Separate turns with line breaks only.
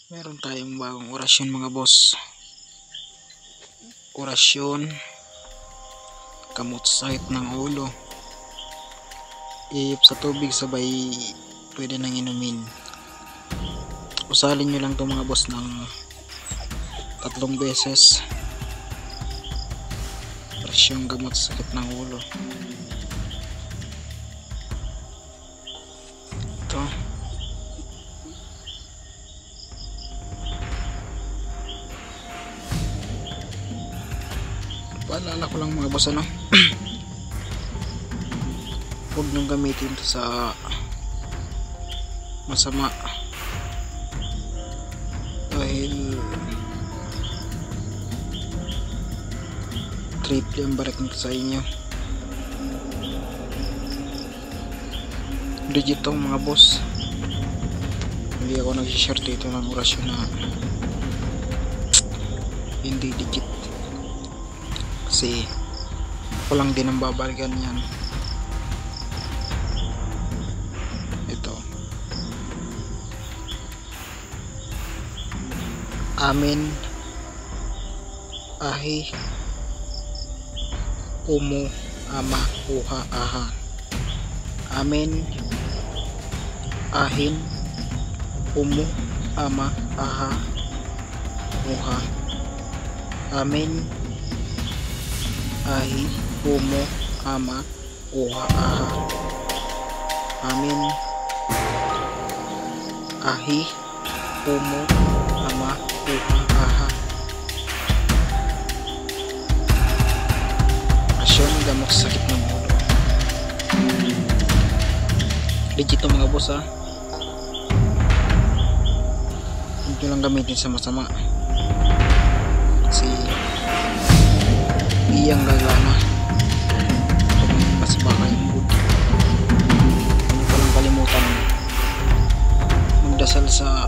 Meron tayong bagong orasyon mga boss. Orasyon gamot sa sakit ng ulo. Iip sa tubig sabay pwede nang inumin. Usalin nyo lang to mga boss ng 3 beses. Orasyon gamot sa sakit ng ulo. Ito. Paalala ko lang mga boss, huwag niyong gamitin ito sa masama dahil triple ang barak nito sa inyo. Legit tong mga boss, hindi ako nag-share dito ng orasyon na hindi legit kasi ako lang din ang babalikan yan. Ito, amin, ahi, umu, ama, uha, aha. Amin, ahin, umu, ama, aha, uha. Amin, ahi, umu, ama, uha, aha. Amin, ahi, umu, ama, uha, aha. Asyon gamot sa sakit ng ulo. Legit to mga boss, huwag nyo lang gamitin sa masama kasi iyang gagana kasi baka yung mood. Huwag nyo palang kalimutan magdasal sa